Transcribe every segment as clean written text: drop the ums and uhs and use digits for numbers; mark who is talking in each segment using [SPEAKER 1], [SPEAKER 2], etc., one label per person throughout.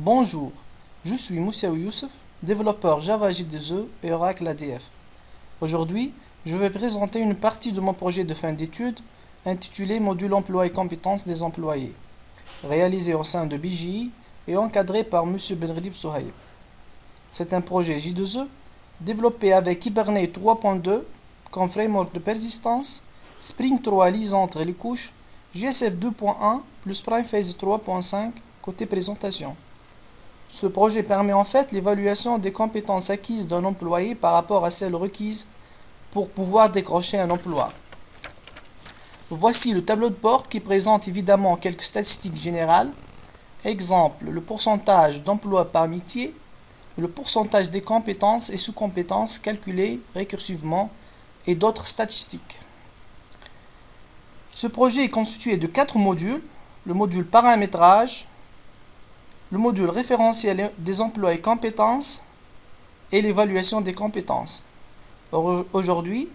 [SPEAKER 1] Bonjour, je suis Moussaoui Youssef, développeur Java J2E et Oracle ADF. Aujourd'hui, je vais présenter une partie de mon projet de fin d'études intitulé Module emploi et compétences des employés, réalisé au sein de BJI et encadré par M. Benredib Souhaïb. C'est un projet J2E développé avec Hibernate 3.2 comme framework de persistance, Spring 3 lisantre les couches, JSF 2.1 plus PrimePhase 3.5 côté présentation. Ce projet permet en fait l'évaluation des compétences acquises d'un employé par rapport à celles requises pour pouvoir décrocher un emploi. Voici le tableau de bord qui présente évidemment quelques statistiques générales. Exemple, le pourcentage d'emploi par métier, le pourcentage des compétences et sous-compétences calculées récursivement et d'autres statistiques. Ce projet est constitué de 4 modules, le module paramétrage, le module référentiel des emplois et compétences et l'évaluation des compétences. Aujourd'hui,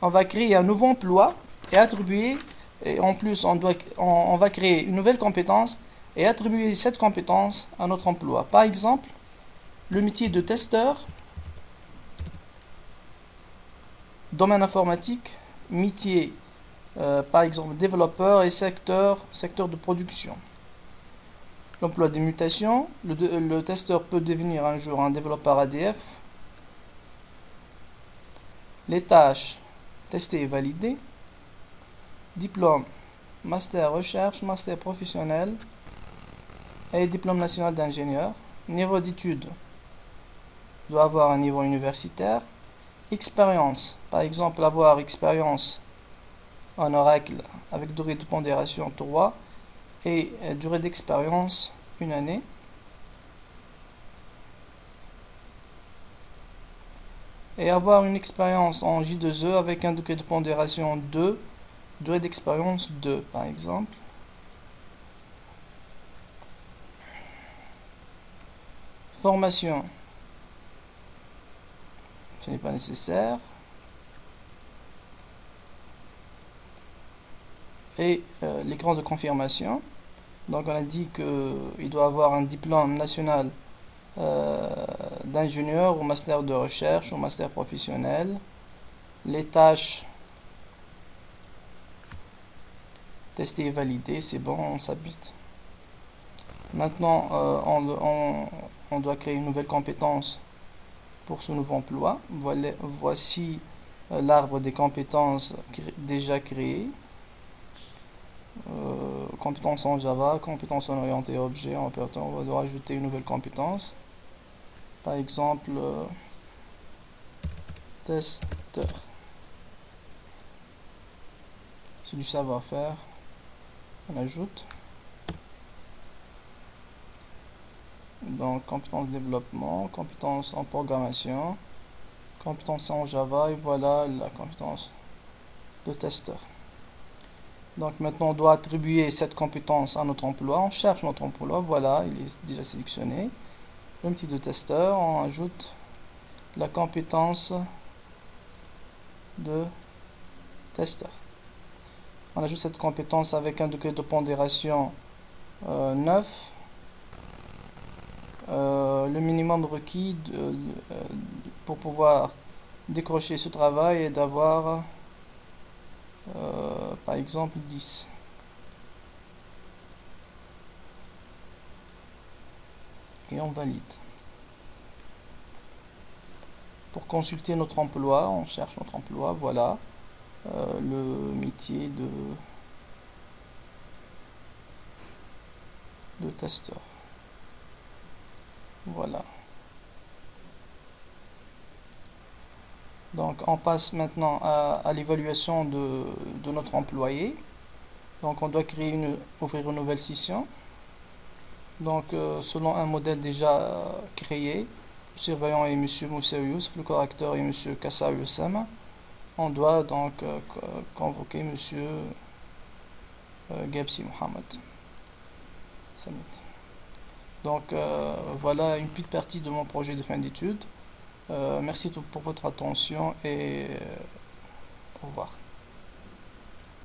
[SPEAKER 1] on va créer un nouveau emploi et attribuer, et en plus on va créer une nouvelle compétence et attribuer cette compétence à notre emploi. Par exemple, le métier de testeur, domaine informatique, métier par exemple développeur et secteur de production. L'emploi des mutations, le testeur peut devenir un jour un développeur ADF. Les tâches, tester et valider. Diplôme, master recherche, master professionnel et diplôme national d'ingénieur. Niveau d'études, doit avoir un niveau universitaire. Expérience, par exemple avoir expérience en Oracle avec durée de pondération 3 et durée d'expérience 1 année. Et avoir une expérience en J2E avec un degré de pondération 2, durée d'expérience 2 par exemple. Formation, ce n'est pas nécessaire. Et l'écran de confirmation. Donc on a dit qu'il doit avoir un diplôme national d'ingénieur ou master de recherche ou master professionnel. Les tâches, tester et valider, c'est bon, on s'habite. Maintenant, on doit créer une nouvelle compétence pour ce nouveau emploi. Voici l'arbre des compétences déjà créées. Compétences en Java, compétences en orienté objet, on va rajouter une nouvelle compétence. Par exemple, testeur. C'est du savoir-faire. On ajoute. Donc, compétences développement, compétences en programmation, compétences en Java, et voilà la compétence de testeur. Donc maintenant on doit attribuer cette compétence à notre emploi. On cherche notre emploi, voilà, il est déjà sélectionné. Le petit de testeur, on ajoute la compétence de testeur. On ajoute cette compétence avec un degré de pondération 9. Le minimum requis pour pouvoir décrocher ce travail est d'avoir par exemple 10. Et on valide. Pour consulter notre emploi, on cherche notre emploi, voilà le métier de testeur. Voilà. Donc on passe maintenant à l'évaluation de notre employé. Donc on doit ouvrir une nouvelle session. Donc selon un modèle déjà créé, le surveillant est M. Moussaoui Youssef, le correcteur est M. Kassaou Oussama. On doit donc convoquer M. Gebsi Mohamed. Donc voilà une petite partie de mon projet de fin d'études. Merci pour votre attention et au revoir.